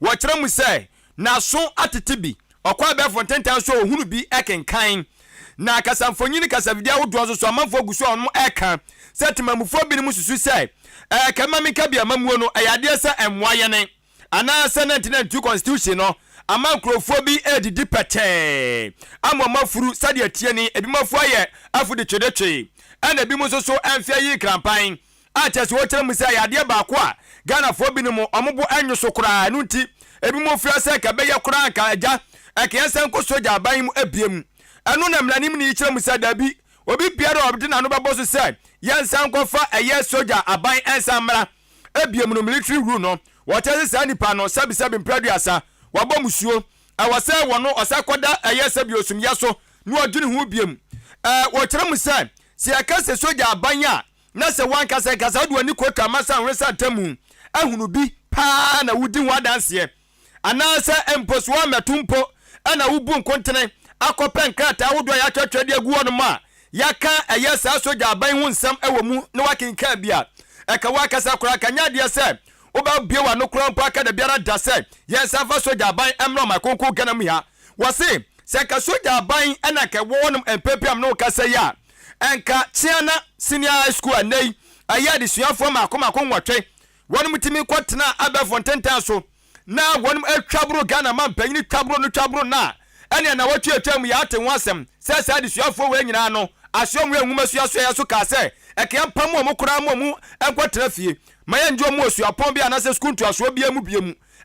wɔkyerɛ mu sɛ na so atete bi ɔkwa bɛ fontentan so ohunu bi ɛkenkan na kasamfonyini kasavidia wodoɔ so amanfo guso ɔno ɛka sɛ temamufo bi ne mu susu sɛ kama meka bi amamuo no ɛyade sɛ ɛmmoa yɛne ana sɛ 1992 constitution no amankrofo bi edidi pɛtɛɛ amamafuru sade atie ni ebi mafo ayɛ afudi twedetwe ana bi mu so ɛmfia yi krampan a kyɛse wo kyerɛ mu sɛ yade baako a Ghana fo bi ne mu ɔmobo anyo so koraa no nti ebi mu fia sɛ ka bɛyɛ koraa ka agya ɛkɛnsan ko soja aban mu abiem ɛno na mlanim ni kyerɛ mu sɛ dabi obi biara obde na no bɛbɔ so sɛ yɛnsan kɔfa ɛyɛ soja aban ɛnsan mra abiem no military rule no wɔtɛ sɛ nipa no sabi mpraduasa wabɔ musuo ɛwɔ sɛ wɔno ɔsɛ kɔda ɛyɛ sɛbi osumya so no ɔdwene ho biem wɔkyerɛ mu sɛ sɛ yɛka soja aban a na sɛ wankasa kasa do ani kota masa nwesa tamu ahunu bi paa na wudi ho adanseɛ anasɛ emposo ametumpo ana wubu nkontene akɔpɛ nkrata wodo ya twatwade agu hɔ no ma yaka ɛyɛ saa soja aban ho nsɛm ɛwɔ mu na wakenka bia ɛka wakasa kora kanya deɛ sɛ oba bia wa no kora mpo aka da biara da sɛ yɛnsa fa soja aban ɛmra ma konko gana mu ya wɔse sɛ ka soja aban ɛna ka wɔnom empepiam no kasa ya enka chiana senior school anei ɛyɛ de suafo ma akoma konwɔtwe wɔnom timi kɔtena abɛfo ntentan so na wɔnom atwabro Ghana man panyini twabro na ɛne na wɔtwe atwam ya ate ho asɛm sɛ saa de suafo wɔ nyina no asom wɛ nwuma suaso ya so ka sɛ ɛkɛm pam mo kora mo ɛnkɔtena fie ma yɛ njo mo suapɔn bi anase school to aso bia mu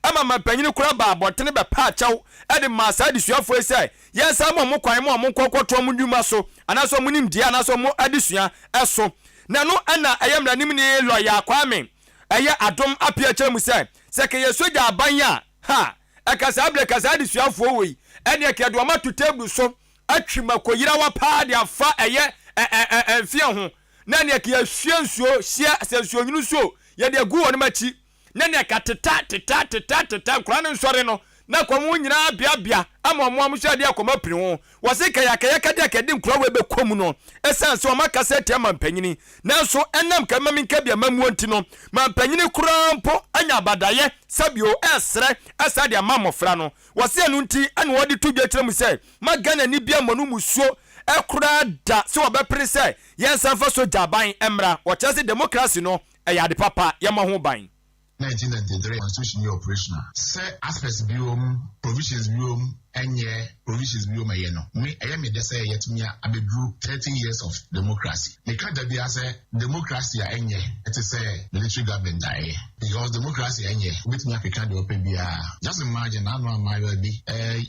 ama man panyini kora ba abɔtene bɛ pa kyɛw ɛde ma saa de suafo sɛ yɛn sa mo kwan mo nkɔkɔtɔ mo ndwuma so anaso mo nim dia anaso mo adesua ɛso na no ɛna ɛyɛ mranim ni lɔya kwame ɛyɛ adom apia kyerɛ mu sɛ ke yɛ soja aban ya ha ɛkasa able kasa de suafo wei ɛne ɛkɛdo ma to table so atwi makoyira wa pa de afa ɛyɛ ɛfie ho na ne ɛkɛ yɛhwie nsuo hyia sɛnsuo nyunu so yɛde agu wɔ no machi na ne ɛka teta nkora no nsɔre no na kɔmo nyina bia ama mo amhwɛ de akɔma piri ho wɔse kaya kade akade nkora we bɛkɔm no ɛsan sɛ ɔma kasa tia mampanyini nanso ɛnam kama minka bia mamuo nti no mampanyini krampo anya badaye sabio ɛsrɛ ɛsa de ama mɔfra no wɔse anu nti ane wɔde to dwa kyerɛ mu sɛ magana ni bia mɔno musuo ɛkora da sɛ wɔbɛpere sɛ yɛnsan fa so jaban ɛmra wɔkyerɛ sɛ democracy no ɛyɛ ade papa yɛma ho ban 1993 constitution is operational. Say aspects biome, provisions biome, enye provisions biome ayeno. Me ayemi dese yetumia abegru 30 years of democracy. Me kada bi ase democracy a enye. It is a military government aye. Because democracy enye. Ubitumi African de open bia. Just imagine anu amayo bi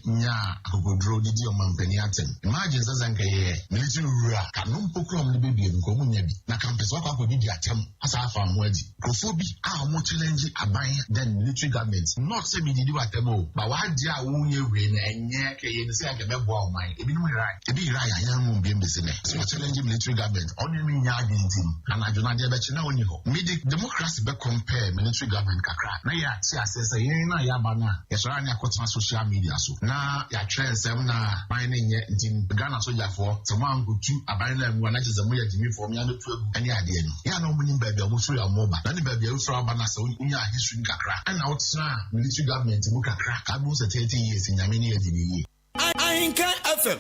nya akokodro didi o mampani atem. Imagine sasa nkaye military rule kanum pokrom ni bebi nko mu nya bi. Na campus wa kwa bi atem asa afa amwadi. Kofobi a mo challenge aban then military government not say me didi watemo but wa dia wo nye we na enye keye ne say agebe bo oman ebi no rai ebi rai anya mu bi mbese ne so challenge military government only me nya agentin ana jona dia be china oni ho midi democracy be compare military government kakra na ya ti asese yen na ya ba na ya so anya akotena social media so na ya trend sem na ban ne nye ntin Ghana soldier for so man go tu aban na mu na je zamo ya jimi for me anu tu egu ani ade no ya na omunim ba bia mo so ya mo ba na ne ba bia so ba na so history kakra and outside military government mu kakra ka bu 30 years nyame ne yedini yi Ahenkan FM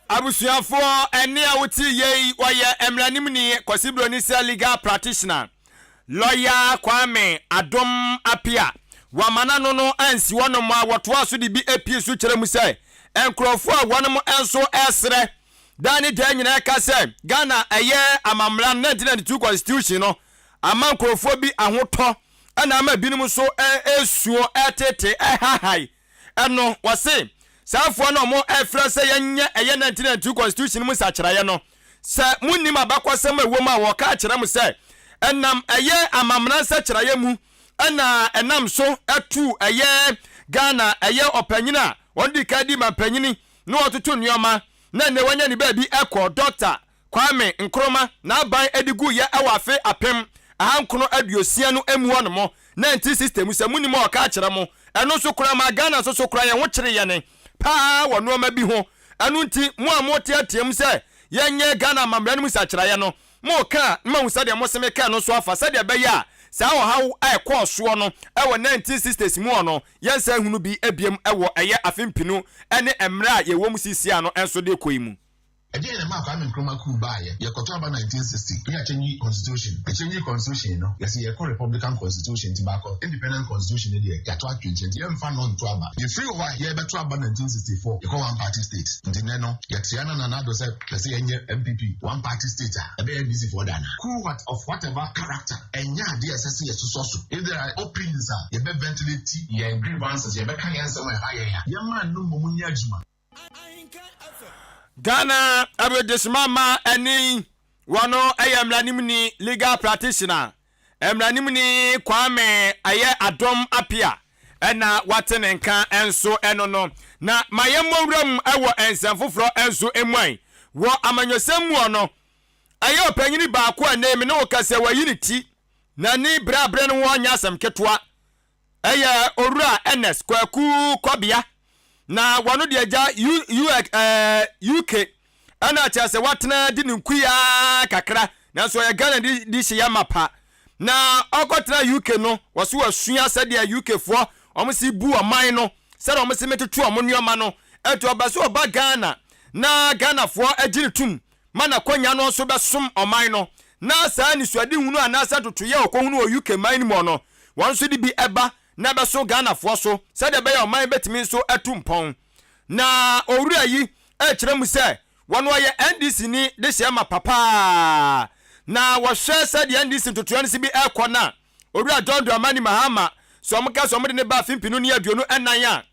abusuafo ene a woti yei woyɛ emranim ni Kosibro ni legal practitioner lawyer Kwame Adom Apia wamana no ansi wono ma woto aso de bi apie so kyerɛ mu sɛ enkrofo a wono enso ɛsrɛ dani de nyina ka sɛ Ghana ɛyɛ amamra 1992 constitution no amankrofo bi ahotɔ ana ama binum so esuo etete ehahai eno wose safo no mo efra se yenye eye 1992 constitution mu sakyeraye no se munnim abakwasem ewom a wo ka kyerem se enam eye amamna sakyeraye mu ana enam so etu eye Ghana eye opanyina wondi ka di mapanyini no otutu nneoma na ne wanya ni ba bi ekọ doctor Kwame Nkrumah na ban edigu ye ewafe apem ahankono aduosia no emu ho no mo 19 system se munimo o ka kyerɛ mo eno so kura ma Ghana so kura ye ho kyere ye ne pa wono ma bi ho enu nti mo a mo tiatem se yenye Ghana mamra no musa kyerɛ ye no mo ka ma hu sade mo se me ka no so afa sade be ya saa ɔhaw a ɛkɔɔ soɔ no ɛwɔ 1960s mu ɔno yɛnsa hunu bi ebiem ɛwɔ ɛyɛ afempinu ɛne mmerɛ a yɛwɔ mu sisia no ɛnso de kɔ yi mu. Again, the map I'm in Chroma Kuba, you got about 1960. We are changing constitution. The changing constitution, yes, you call Republican constitution, tobacco, independent constitution, you got to change. You haven't found on Twaba. You free over here, but Twaba 1964. You call one party state. The Nano, yet Siana Nanado said, let's say, MPP, one party state, a very busy for Dana. Who what of whatever character, and yeah, the SSC is so. If there are opinions, you better ventilate, you grievances, you better answer my higher. Young man, no Mumunyajma. Ghana abedesmama eni wano ayamranimni legal practitioner emranimni Kwame aye adom apia ena watenenka enso enono na mayemmowram ewo ensanfoforo enso emwan wo amanyosem ono aye opanyini baako anem ne wokase wayiniti na ni brabre no wonya asem ketwa aye owura NS kwaku kobia na wano de agya UK ana chase watena di nkuya kakra na so ya Ghana di hye mapa na okotena UK no waso wasua sade ya UK fo omsi bu oman no sade omsi metetu omonnuoma no eto obaso oba Ghana na Ghana fo agiri tum mana kwanya no so besom oman no na saa ni suade hunu anasa totoye okohunu o UK man mo no wonso di bi eba na beso Ghana fo so sade be ya oman betimi so atumpon na owura yi kire mu se wono ye NDC ni de hye papa na wo hwe se de NDC totoya nsi bi ekona owura John Dramani Mahama so mka so mde ne ba fimpinu ne aduonu enan a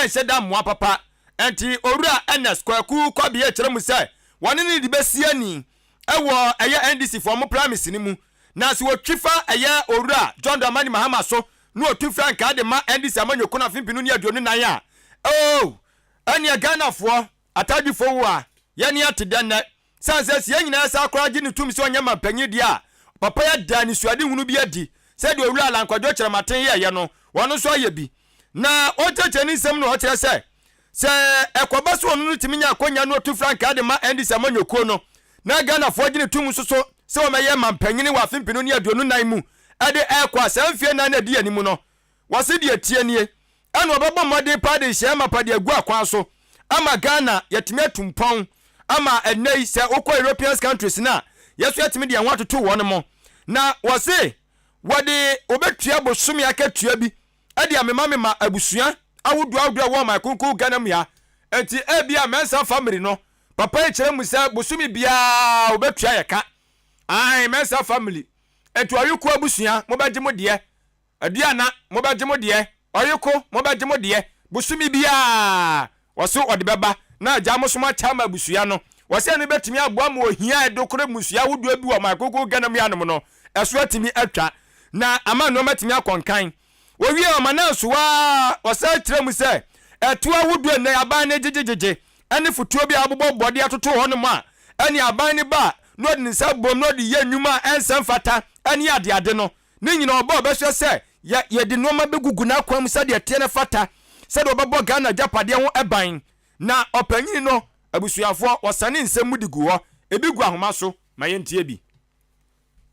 enhye da moa papa enti owura NS kwaku kwabie kire mu se wone ne de besia ni ewo eye NDC for mo promise ni mu na se wo twifa eye owura John Dramani Mahama so no otu franka de ma NDC amanyoko na fimpinu ne aduonu nan a oh anya Ghana fo atadi fo wa yani atedane sanse ye nyina sa akora gi ne tum se onyama panyi dia papa ya dani suade hunu bi adi se de owura alankwadwo kyerematen ye no wono so ye bi na o checheni nsem no o kire se ekoba so onu timinya akonya no otu franka de ma NDC amanyoko no na Ghana fo gi ne tum so se o meye mampanyini wa fimpinu ne aduonu nan mu ade ekwa sanfie na na di animu no wase de atie nie ana obaba mode pa de hye mapa de agu akwan so ama Ghana yetime atumpon ama enei se okọ European countries na yeso yetime de enwa toto won mo na wose wode obetua bosumi akatua bi ade amema abusua awodu wo ma konko Ghana mu ya enti ebia mensa family no papa e kire mu se bosumi bia obetua yeka ai mensa family etu ayuko abusua mo baje mo de aduana mo baje mo de oyeko mo baje mo de busumi bia waso odebeba na agya mosoma chama abusua no wase ne betimi aboa ma ohia edokore musua wodu abi wo makoko Ghana mu yanom no eso atimi atwa na ama no matimi akonkan owie amana so wa wase kire mu se etua wodu na aban ne jejejeje ene futuo bi abobɔ bɔde atoto ho no ma ene aban ne ba no de nsa bom no de ye nnwuma ensam fata ene ade no ne nyina obo beso se ye de no ma begugu na kwam sa de tie ne fata se de obabo Ghana japade ho eban na opanyin no abusuafo wasane nsem mu digu ho ebi gu ahoma so ma yentie bi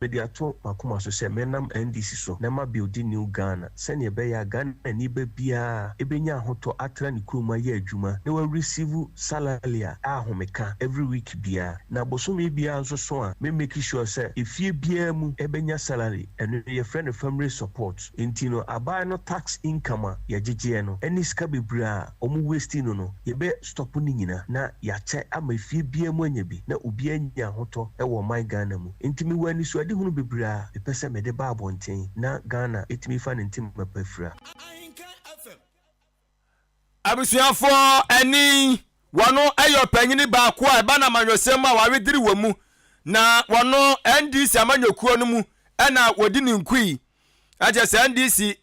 mediato makoma so se menam NDC so na ma build new Ghana sene be ya Ghana ni be bia ebenya hoto atra ni kuruma ye adwuma na we receive salary ahomeka every week bia na bosomi bia nso so a me make sure say efie bia mu ebenya salary eno ye friend family support intino abai no tax income ya jeje no eni ska bebra omu waste no ye be stop ni nyina na ya che ama efie bia mu anya bi na obi anya hoto e wo my Ghana mu intimi wani so hunu bibra epese mede ba abonten na Ghana etimi fa ne ntim mapafra abusuafo ani wano ayo panyini ba ko a ba na manwosem a wawediri wamu na wano NDC amanyokuo no mu na wodi ne nkui aje se NDC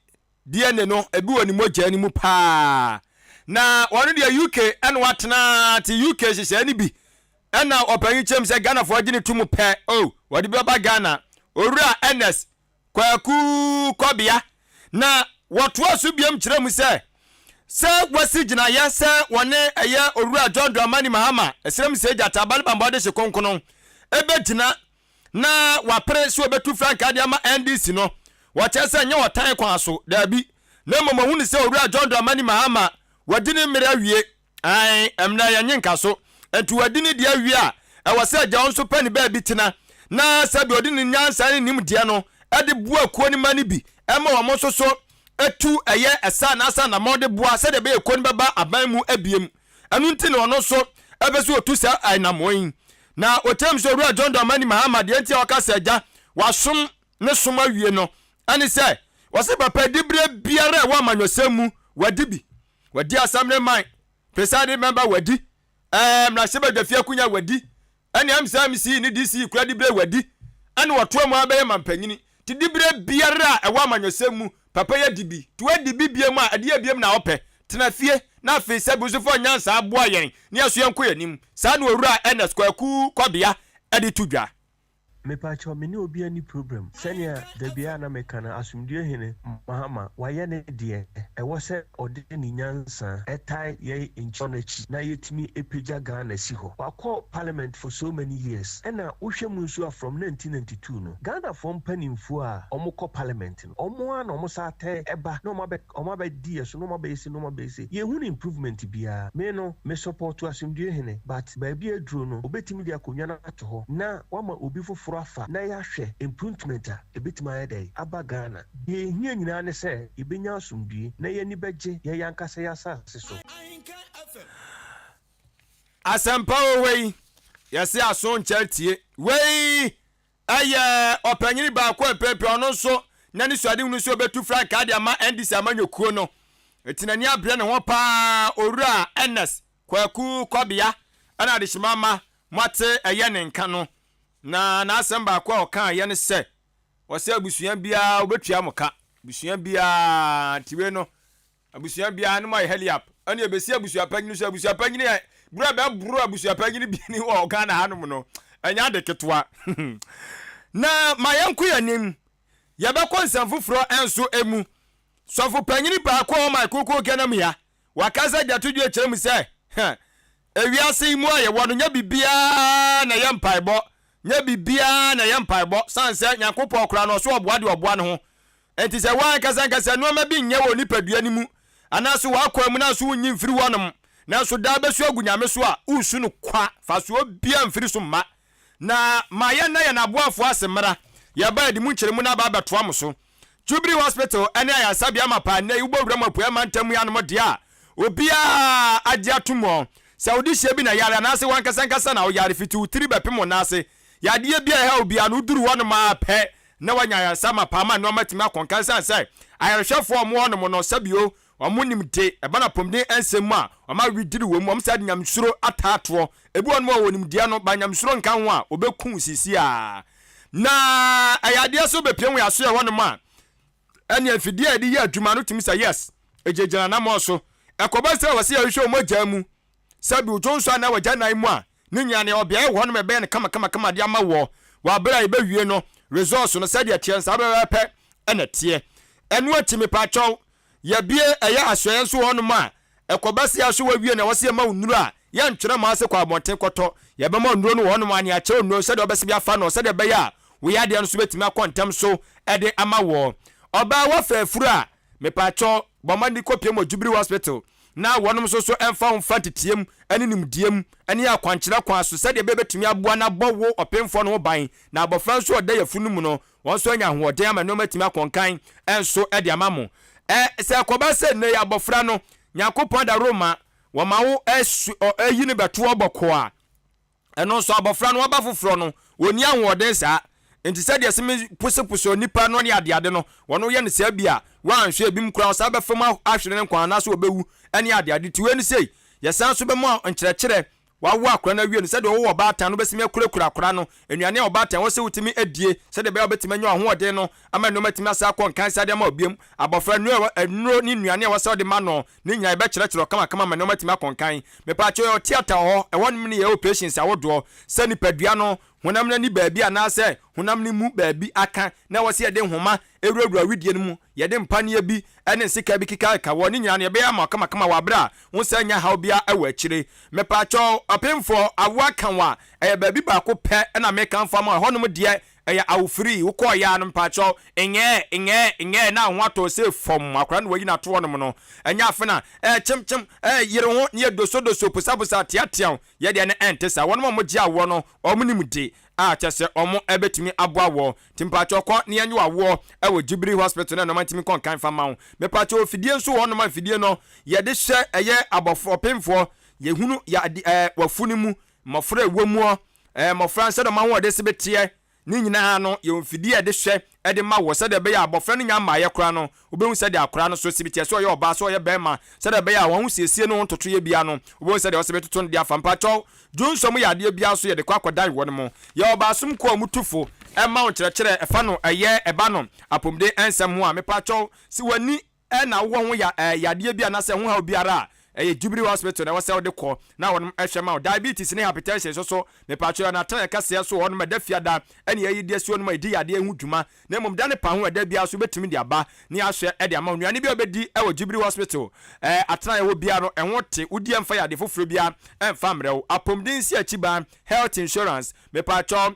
DNA no ebi woni mogya ni mu pa na wano de UK ene watena ti UK hye ni bi ena opanyi chem se Ghana fo gine tumu pe oh wadi baba Ghana owura NS kwaku kobia na woto aso biam kire mu se wasi gina ya se wone eye owura John Dramani Mahama esrem se jata balba mbode hye konkono ebe gina na wapre so betu franka de ama NDC no wɔkyɛ nya wɔtan kwan so dabi na mmom hu ne sɛ owura John Dramani Mahama wadi ne mmere awie ai emna yenye nka so entu wadi ne de awie a ɛwɔ sɛ agya nso pɛ ne baabi tena na sɛ bi odi ne nyansa ne nim de no ɛde bua kuo ne ma ne bi ɛma wɔn nso so etu ɛyɛ ɛsa na asa na mɔde bua sɛ de be kuo ne bɛba aban mu abiem ɛnu nti ne ɔno so ɛbɛso otu sɛ ainamoyin na otem so owura John Dramani Mahama de nti ɔka sɛ agya wasom ne som awie no ɛne sɛ wɔse papa dibre biara ɛwɔ amanyɔsɛm mu wadi bi wadi assembly man presiding member wadi na sebe dafia kunya wadi ɛne MCMC ne DC kura dibre wadi ɛne wɔto mu abɛyɛ mampanyini ti dibre biara ɛwɔ amanyɔsɛm mu papa yɛ dibi to wadi bi biem a ade abiem na ɔpɛ tena fie na afei sɛ busufo nyansa aboa yɛn ne aso yɛn kɔ yɛnim saa no owura NS kwaku kɔbea ɛde to dwa mepacho me ne obi ani problem senia da bia na meka na asumdue hene Mahama waye ne de ɛwɔ sɛ ɔde ne nyansa ɛtai ye inchonachi na yetimi epagya Ghana si hɔ wakɔ parliament for so many years ɛna wohwɛ mu nso from 1992 no Ghana for mpanimfo a ɔmo kɔ parliament no ɔmo a na ɔmo sa atɛ ɛba na ɔmo ba di so na ɔmo ba yesi ye hu improvement bia me no me support asumdue hene but baabi aduro no obetimi de akonwa na ato hɔ na wama obi foforo afa na yahwɛ improvement a ebetima yɛdɛ aba Ghana ye hia nyina ne sɛ ebenya asumdue na ye ni begye ye yankasa yasase so asempa wei yɛse aso nkyertie wei ayɛ ɔpanyini ba ko pepe ɔno nso na ne suade hunu so betu frank ade ama NDC amanyokuo no etinani abre ne ho pa owura NS kwaku kɔbea ana de shimama mate ɛyɛ ne nka no na asɛm ba ko ɔka yɛ ne sɛ wɔsɛ abusua bia obetua moka abusua bia tiwe no abusua bia no mai heliap ani ebesi abusua panyini so abusua panyini bura ba buru abusua panyini bi ni wɔ Ghana hanom no anya de ketwa na mayanku yanim yɛbɛkɔ nsɛm foforo enso emu sɔfo panyini ba ko mai koko kenam ya wakaza gyatodwe kyerɛ mu sɛ ewiase mu ayɛ wɔno nya bibia na yɛ mpaebɔ nya bibia na yempaibɔ sanse nyankopɔ kora no so oboa de oboa ne ho enti sɛ wan kasa no ma bi nyɛ wɔ nipadua ni mu anaso wakɔ mu na so wonyi mfiri wɔnom na so da besu agunyame so a usu no kwa fa so bia mfiri so ma na maye na ye na boafo asemra ye ba di mu nkyere mu na ba betoa mo so Jubilee Hospital ene ayasa bia mapa na yubo wura mapoa mantam ya no de a obia agye atomo Saudi hye bi na yare na se wan kasa na o yare fitu 3 bepem na se yade bia ha obia no duru wono ma pɛ na wanya ya sama pama no matimi akonkan san sai ayerhwefo mo wono mo no sabio omonim de eba na pomden ansem a oma widiri wo mu omsa nyamsuro ataato ebi wono mo wonim dia no ba nyamsuro nkan ho a obekun sisi a na ayade so bepiem ya so ya wono ma ene afidi a de ya adwuma no timi say yes ejejana na mo so ekoba se wase ya hwe omogya mu sabi ojonso na wagya nan mu a ne nyane obia wo no mebe ne kama de ama wo wa bra ibe wie no resource no said ya chance abepe ene tie enu atimi pacho ya bie eya asoyen so ho no ma ekobase aso wa wie na wose ma onuru a ya ntwere ma ase kwa abonten koto ya be ma onuru no ho no ma ne ache onuru said obese bia fa no said be ya we ya de no so betimi akontem so ede ama wo oba wa fafuru a me pacho bomani kopie mo Jubilee Hospital na wonom so emfa mfa tetiem ani nimdiem ani akwankyera kwa so sɛ de bebetumi aboa na bɔwo ɔpemfo no ban na abɔfra so ɔda yafunu mu no wɔn so anya hoɔden ama no matumi akonkan enso de amamo sɛ kɔba sɛ ne abɔfra no nyakopɔn da Roma wo mawo ayi ne beto ɔbɔko a ɛno so abɔfra no ɔba foforo no oni ahoɔden saa enti sɛ de sɛ pusepuso nipa no ne ade no wɔno yɛ ne sɛ bia wanhwe ebim kura sa bɛfam ahwere ne nkwan na so obewu ani ade tiwe ni sei yesan so be mo nkyerɛkyerɛ wawo akora na wie no sɛ de wo baatan no besime kurakura no enuane a baatan wo sɛ wutimi adie sɛ de be obetime nyo ahoɔden no ama no matimi asa akɔ nkan sa de ma obiem abɔfra nnuro ni nuane a wo sɛ de ma no ne nya be kyerɛkyerɛ kama ma no matimi akɔ nkan me pa cho theater hɔ ɛwɔ no ne yɛ operations awodoɔ sɛ ni padua no honam na ni baabi anase honam ni mu baabi aka na wose yede homa ewurawura widie no mu yede mpane bi ene sika bi kika ka woni nyina ne be ama kama wabra wo sa nya haw bia ewa akire mepa cho apemfo awa kan wa baabi ba ko pɛ na me kan fam a honom de ɛyɛ awofiri wokɔ ya no mpacho enye na ho ato se fom akora no wayi na to no no ɛnya afena chim yere ho ne doso pusa tiatia ye de ne entesa wono mo gye awo no omunim de a kyese omo ebetumi aboa wo timpacho kɔ ne anyi wawo ɛwɔ Jubilee Hospital na no mantimi kon kan fama ho me pacho ofidie nso wono ma fidie no ye de hye ɛyɛ abofo pemfo ye hunu ya wafuni mu mofra ewomuo mofra nse do ma ho de se betie ni nyina no ye ofidie de hye de ma wo se de be ya abofra no nya ma ye kora no obehu se de akora no so sibitie so ye oba so ye bema se de be ya wo hu siesie no ntoto ye bia no obehu se de wo se betoto de afampa cho junso mu ya de bia so ye de kwakodan wo no mo ye oba sum ko mutufo ma wo kyerɛkyerɛ ɛfa no ɛyɛ ɛba no apomde ensɛm ho a mepa cho si wani na wo ho ya yade bia na se ho ha biara Jubilee Hospital na wase de ko na wonum ehwe ma diabetes ne hypertension so me patcho na tan kase so wonum da fiada ene yayi de so wonum edi yade hu dwuma na mum da ne pa ho da bia so betimi de aba ne ahwe de ama nuane bia obedi Jubilee Hospital atran ye wo bia no enwo te udi emfa yade foforo bia emfa mrew apomdin si achiba health insurance me patcho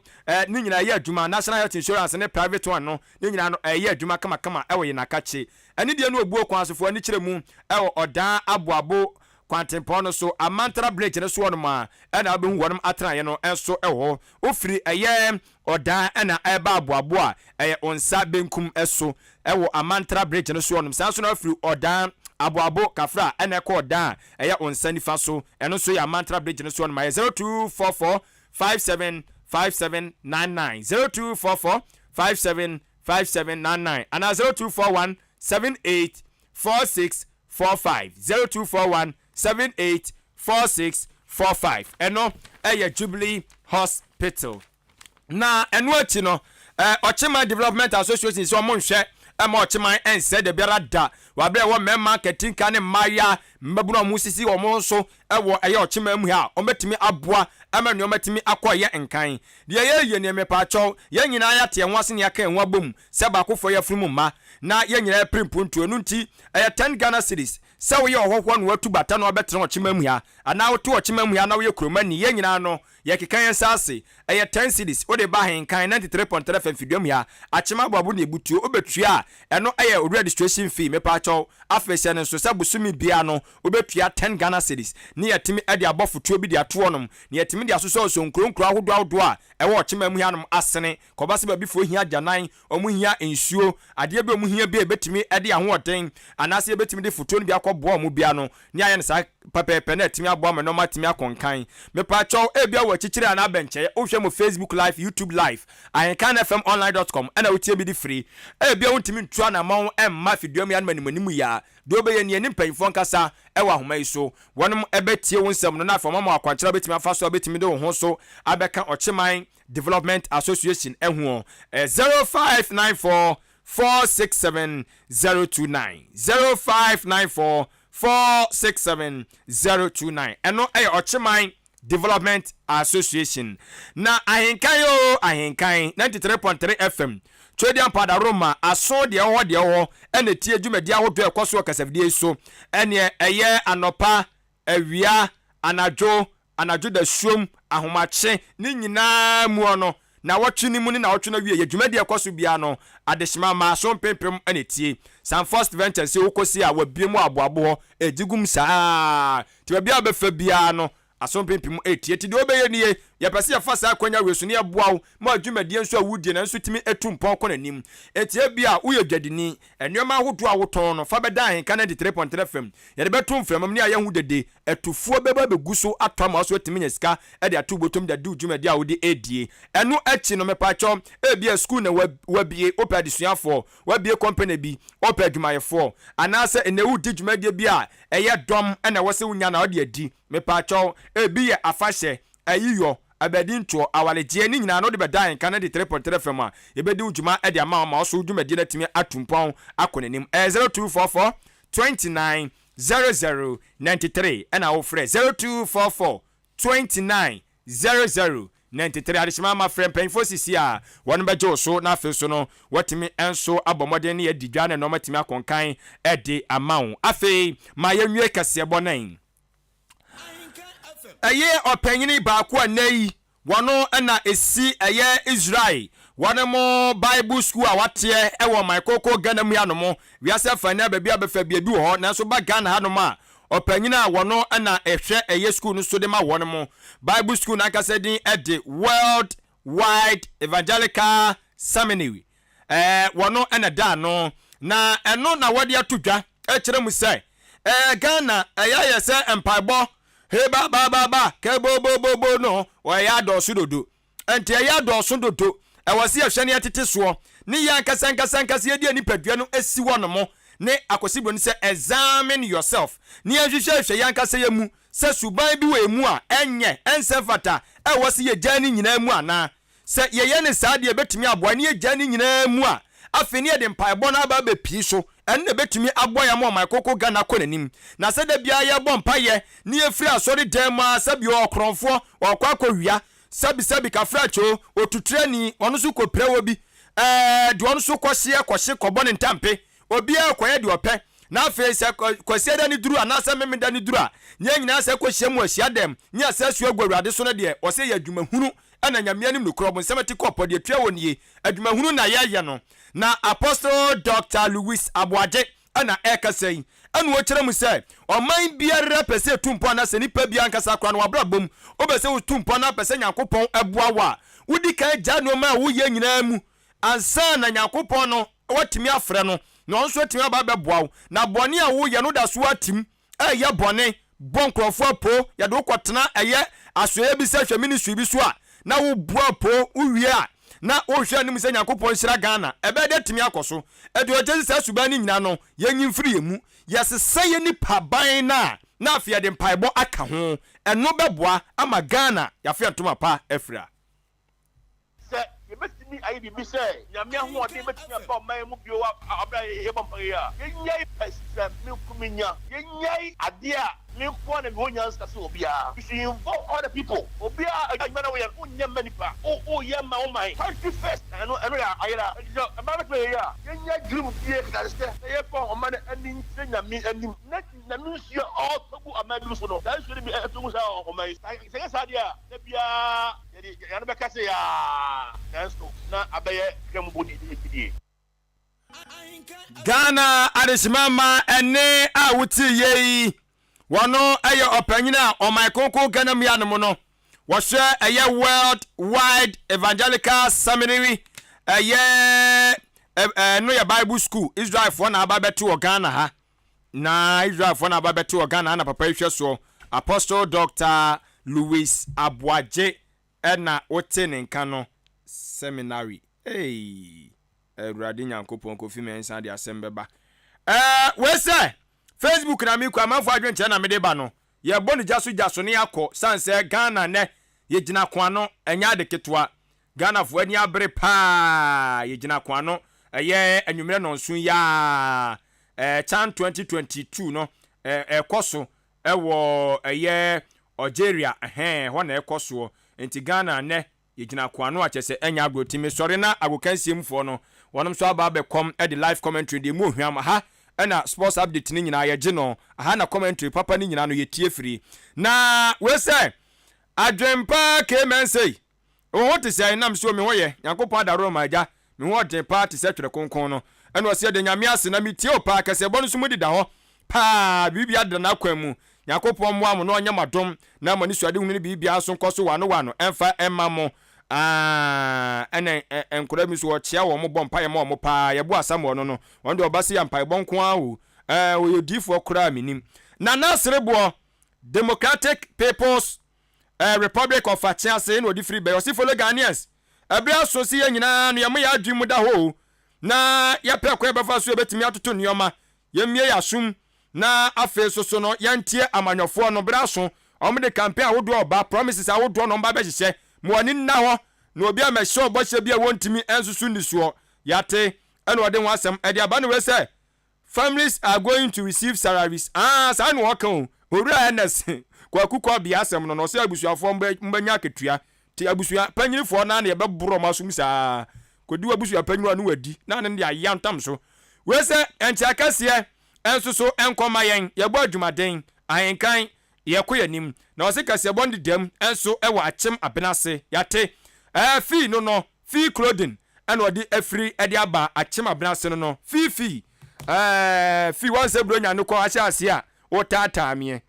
ni nyina ye adwuma national health insurance ne private one no ni nyina no ye adwuma kama ewo ye nakache ene de no obuo kwan asofo ani kire mu ewo odan aboabo kwantempo no so amantra bridge ne so no ma na abehu wonum atran ye no enso eho ofiri eye odan na eba aboabo a onsa benkum eso ewo amantra bridge ne so no sanso na ofiri odan aboabo kafra na ko odan onsa nifa so eno so ya amantra bridge ne so no ma 0244 575799 0244 575799 and 0241 784645 0241 784645 eno Jubilee Hospital na eno achi no Ochima Development Association so mo nhwe ma Ochima ense de biara da wa bre wo me marketing ka ne maya mbabunu amusisi wo mo so ewo Ochima mu ha o metimi aboa ama ne o metimi akoye enkan de ye ne me pa cho ye nyina ya te enwa se ne aka enwa bom se ba kofo ya furu mu ma na ye nyina primpuntu enu nti 10 Ghana cedis se wo ye ohokwo no watu bata no obetre Ochima mu ha ana wo to Ochima mu ha na wo ye kromani ye nyina no ye kekan sase 10 cedis o de ba Ahenkan 93.3 FM fidiom ya achima babu ne butuo obetua eno registration fee me pa cho afese ne so sabusumi bia no obetua 10 Ghana cedis ne yetimi ade abofutuo bi de ato onom ne yetimi de asoso so nkronkro ahodo a ewo Ochima mu hanom asene kobase ba bifo hia agyanan omu hia ensuo ade bi omu hia bi ebetimi ade ahoden anase ebetimi de futuo no bi akɔboa omu bia no ne aye ne sa pepepe na etimi aboa me no matimi akonkan me pa cho ebia wo chichire ana benche wo hwe mo Facebook live YouTube live ahenkanfmonline.com ana wotie bi di free ebia wontimi ntua na ma emma fidiom ya manimu ya do be ye ne mpanyfo nkasa ewa ahoma iso wonum ebetie wonsam no na afọ mama akwankyera betimi afa so betimi de wo ho so abeka Ochima Development Association ehu 0594 467029 0594 467029 eno Ochima Development Association na Ahenkan 93.3 FM Twedian pada Roma aso de ho ene tie dwumadi ahodo ekoso kasafidie so ene anopa awia anadwo da suom ahomache ni nyina mu ono na wotwini mu ni na wotwina wie ye dwumadi ekoso bia no adeshima ma so pempem ene tie Sam First Venture se wokosi a wabiemu aboabo ejigum saa ti bia befa bia no asompempim etie ti de obeye nie ya pese ya fasa akwanya wesu ne ya boawo ma adwumadie nso awudie na nso timi etumpon kɔ nanim etie bia wo ye dwadini enwema ahodo awoton no fa beda Ahenkan 93.3 FM ya de betum fram ne aye hu dede etufuo beba beguso atama so timi nyesika e de atubotom de dwumadie a wo de edie enu echi no mepacho ebia school na wabie opa desuafo wabie company bi opa adwumayefo anase enewu di dwumadie bia eye dom na wose wunya na ode adi mepacho ebi ye afahye ayiyo abedinto awaleje ni nyina no de beda Ahenkan 93.3 FM a ebedi udwuma e de ama ma so udwumadie na timi atumpon akonanim 0244 29 0093 and our friend 0244 29 0093 adishima ma friend painful sisi a wonu bejo so na afi so no watimi enso abomode ne adigwa na no matimi akonkan e de amawo afi ma yenwie Kasiebo nan eye opanyini ba ko anayi wono na esi eye Israel one mo Bible school a wate e wo my koko Ghana mu anomo wiase fanya ba bia befa bia bi ho na so ba Ghana hanoma opanyina wono na ehwe eye school no so de ma wono mo Bible school na kasa din e de World Wide Evangelical Seminary wono na da no na eno na wode atodwa e kire mu sai Ghana ya se empaibo he ba ke bo no wa ya do so dodo enti ya do so dodo ewase ehwe ne atete so ni ya nkasa ye di anipadua no esi wono mo ne akosibro ni se examine yourself ni ahwehwe ya nkasa ye mu se suban bi we mu a enye ensefata ewase ye gani nyina mu ana se ye ne saade betumi aboa ni ye gani nyina mu a afeni ye de mpaebo na aba be pii so enne betumi aboya mo my koko Ghana konanim na se da bia ye bo mpaye ni ye firi asori dem a sabi okronfo okwa sabi kafracho otutreni onu so koprewo bi de onu so kwahye kobone ntampe obi akoye de ope na afi se kwase da ni duru anasa meme da ni duru a nyina se kwahye mu ahia dem nya se su agwawrade so ne de o se ya adwumahunu ana nyame anim nokro bo nsɛmati kɔpɔ de tua woni adwumahunu na yɛyɛ no na Apostle Dr. Louis Abuaje ana ekasɛyi anu wo kyerɛ mu sɛ ɔman biara pɛsɛ tumpo na sɛ nipa bia nkasa kora no wabra bom obɛsɛ tumpo na pɛsɛ Nyankopɔn aboawa wudi kan gya no ma wo yɛ nyina mu ansa na Nyankopɔn no watimi afrɛ no na ɔnso atimi aba bɛboa na bɔne a wo yɛ no da so atim ɛyɛ bɔne bɔnkrɔfo po yɛde wo kɔtena ɛyɛ asoɛ bi sɛ hwɛ ministry bi so a na wo bua po uwie a na wo hwɛ anim sɛ Nyankopɔn hyira Ghana ebe de timi akoso ede ogye sɛ suban ni nyina no yenyin firi emu yɛsesɛ yɛ nipa ban na afia de mpaebɔ aka ho ɛno bɛboa ama Ghana yɛafia ntoma pa afira sɛ yɛbɛtumi ayi bibi sɛ nyame ahoɔden bɛtumi aba ɔman mu bio abra yɛbɔ mpaeɛ a yɛnyai pɛsɛ menkuminya yɛnyai adeɛ a menkoa na meho nyansa sɛ obiara you should involve other people obiara adwuma na woyɛ wonyɛ mma nipa woyɛ ma wo man country first ɛno yɛ ayera ɛma bɛtumi yɛyɛ a yɛnya dwurum bie kɛkade sɛ yɛfa ɔma no ani nkyerɛ nyame anim na nyame nsua ɔtɔgu ama bi so no saa nsua no bi ɛtɔgu saa ɔma yi sɛ yɛ saa deɛ a na biara yɛde bɛka sɛ yɛa nanso na abɛyɛ kram bodi ɛfidie Ghana adesimama ene a wuti yei wono eye opanyina o my koko Ghana mianom no wo hwe eye World Wide Evangelical Seminary eye no ya Bible school Israel for na aba beto o Ghana ha na Israel for na aba beto o Ghana na papa hwe so Apostle Dr. Louis Abuaje na wote ne nka no seminary Awurade Nyankopɔn kofi mensa de asɛm bɛba we say Facebook na mi kwa amanfo adwenche na mede ba no ye bɔ no jaso ne akɔ sanse Ghana ne ye gina kwa no enya de ketwa Ghana fo ani abere pa ye gina kwa no ye anwumere no nso ya Chan 2022 no ekoso wo ye Algeria ho na ekoso enti Ghana ne ye gina kwa no akyese enya agrotimi sɔre na agokansiemfo no wonom so aba bekom e the live commentary de mu hwam ha na sports update ni nyina ye no aha na commentary papa ni nyina no ye tie firi na we say adwempa kemen say wo te say nam so me ho ye Yakopon adaro maja me ho de pa te say twere konkon no ena o say de nyame ase na me tie o pa kase bo no so mudi da ho pa bibia de na kwa mu Yakopon mo am no onye madom na mani suade hu ni bibia so nkoso wano emfa emma mo ene enkura mi so wo chia wo mo bompa ye mo pa ye bo asam no no won de obase ya mpa bonko awo wo yodifo kura minim na nasrebo Democratic People's Republic of Achiase no di free be osifolo Ghanaians abia so si ye nyina no ye mo ya adwim da ho na ye pe kwa befa so betimi atoto nioma ye mie ya sum na afe so no ye ntie amanyofo no bra so omde campaign awodo oba promises awodo no mba be hye muani na ho na obi amehye obɔhye bia wontimi ensusu nisuo yate ene ode ho asem ede aba no we say families are going to receive salaries sa no wɔka owura ns kwakuko bia asem no so abusuafo mbanya ketua ti abusua panyinifo na ye bɛboro masum saa kodi abusua panyiwa no wadi na ne de ayantam so we say enchakase ensusu enkoma yen ye bɔ adwumaden ahenkan ye koyanim na ose kase bɔndi dem enso ɛwɔ achem abenase yate fee no fee clothing ana odi afiri edi aba achema benase no fifi fi wan se bro nya no ko ahye ase a wo tata me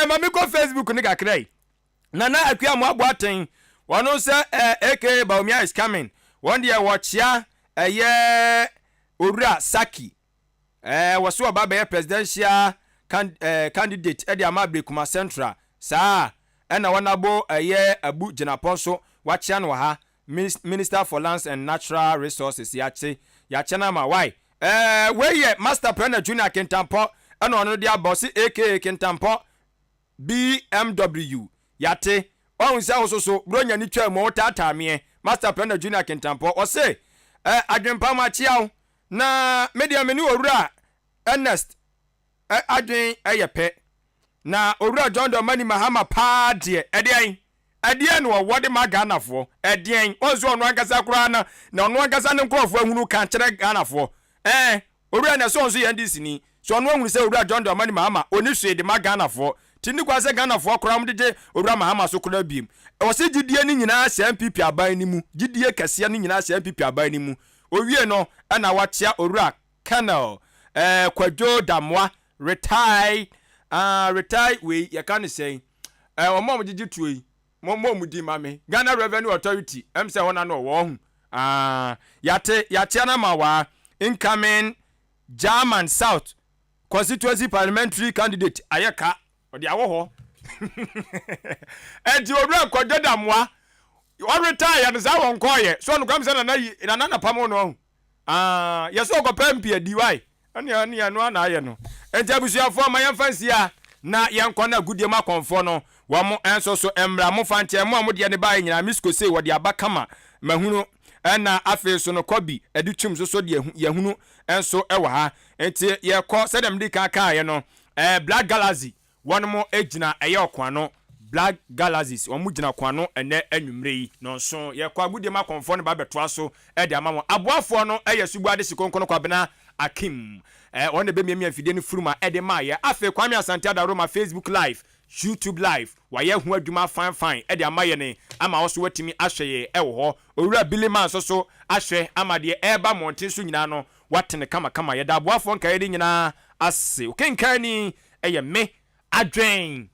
mami ko Facebook ni kakrai nana akua mo aboaten wono se aka Baumia is coming one day watch ya Owura Saki waso obaba ye presidential candidate edi amabre kuma central saa na wanabo abu jenaponso wachia no ha minister for lands and natural resources yache na ma why we ye master planner junior Kentampo na ono dia boss aka Kentampo BMW yate on se ososo bronya ni twa mo tata me master planner junior Kentampo o say adwempa ma chiaw na media meni Owura Ernest adwen eyepe na Owura John Domani Mahama pa de edien no wode maganafo edien ozo ono ankasa kura na ono ankasa ne nkrofo ahunu kan kire ganafo Owura na so ye ndisi ni so ono ahunu se Owura John Domani Mahama oni hwe de maganafo tini kwa se ganafo kura mde Owura Mahama so kura biem o se gidie ni nyina se MPP aban ni mu gidie kase ni nyina se MPP aban ni mu owie no na wachia Owura Colonel Kwadwo Damwa retired we you can say mom gigi tuoi mom di mame Ghana Revenue Authority say wona no wo hu yate na mawa incoming German South constituency parliamentary candidate ayeka odi awo ho edi Owura Kwadwo Damwa o retire na za won koye so no kwam se na pamo no yeso ko pampi adiwai ani anu na aye no enti abusuafo ma yemfansi a na yenkɔ na gudie ma konfo no wo mo enso so emra mo fanche mo amode ne bae nyina misko sei wode abakama mahunu na afi so no kobi edutwum so de yahunu enso ewa ha enti yekɔ sedem di kan ye no Black Galaxy won mo ejina eye okwa Black Galaxies omu gina kwano ene anwumre yi no so yekɔ agudie ma konfo no ba betoa so e de ama mo aboafo no eye subuade sikonkono kwabena Akim on the baby afide no furuma e de ma ye afi Kwame Asante Adaroma Facebook live YouTube live waye hu adwuma fine e de ama ye ne ama wo so watimi ahwe ye e wo ho Owura Biliman so ahwe ama de e ba monten so nyina no watene kama ye da aboafo nka ye de nyina ase okenkan ni e ye me adwen